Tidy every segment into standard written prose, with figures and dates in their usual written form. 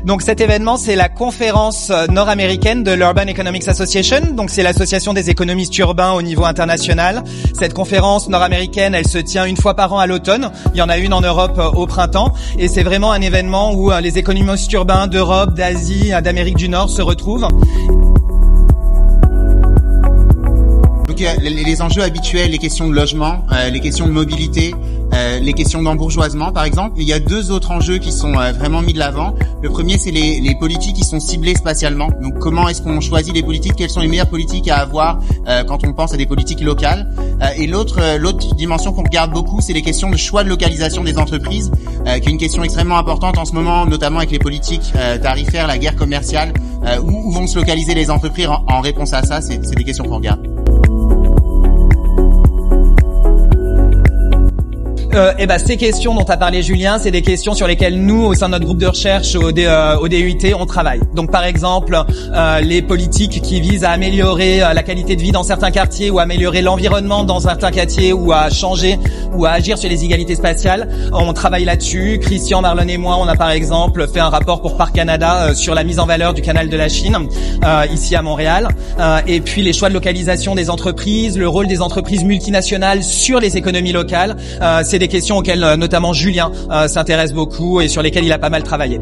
Donc cet événement, c'est la conférence nord-américaine de l'Urban Economics Association. Donc c'est l'association des économistes urbains au niveau international. Cette conférence nord-américaine, elle se tient une fois par an à l'automne. Il y en a une en Europe au printemps. Et c'est vraiment un événement où les économistes urbains d'Europe, d'Asie, d'Amérique du Nord se retrouvent. Donc les enjeux habituels, les questions de logement, les questions de mobilité, les questions d'embourgeoisement par exemple. Il y a deux autres enjeux qui sont vraiment mis de l'avant. Le premier, c'est les politiques qui sont ciblées spatialement. Donc comment est-ce qu'on choisit les politiques, quelles sont les meilleures politiques à avoir quand on pense à des politiques locales. Et l'autre dimension qu'on regarde beaucoup, c'est les questions de choix de localisation des entreprises, qui est une question extrêmement importante en ce moment, notamment avec les politiques tarifaires, la guerre commerciale, où vont se localiser les entreprises en réponse à ça. C'est des questions qu'on regarde. Ces questions dont a parlé Julien, c'est des questions sur lesquelles nous, au sein de notre groupe de recherche au DUT, on travaille. Donc par exemple, les politiques qui visent à améliorer la qualité de vie dans certains quartiers ou à améliorer l'environnement dans certains quartiers ou à changer ou à agir sur les inégalités spatiales. On travaille là-dessus. Christian, Marlon et moi, on a par exemple fait un rapport pour Parc Canada sur la mise en valeur du canal de la Chine, ici à Montréal. Et puis les choix de localisation des entreprises, le rôle des entreprises multinationales sur les économies locales. C'est des questions auxquelles notamment Julien s'intéresse beaucoup et sur lesquelles il a pas mal travaillé.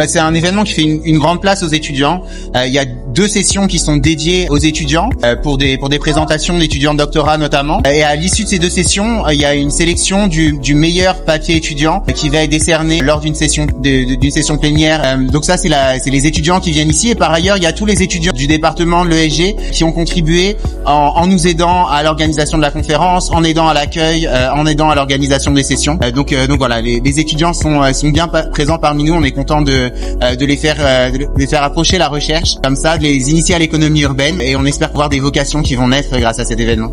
C'est un événement qui fait une grande place aux étudiants. Il y a 2 sessions qui sont dédiées aux étudiants pour des présentations d'étudiants de doctorat notamment. Et à l'issue de ces 2 sessions, il y a une sélection du meilleur papier étudiant qui va être décerné lors d'une session plénière. Donc ça, c'est les étudiants qui viennent ici. Et par ailleurs, il y a tous les étudiants du département de l'ESG qui ont contribué en nous aidant à l'organisation de la conférence, en aidant à l'accueil, en aidant à l'organisation des sessions. Donc voilà, les étudiants sont bien présents parmi nous. On est content de les faire approcher la recherche comme ça, de les initier à l'économie urbaine, et on espère voir des vocations qui vont naître grâce à cet événement.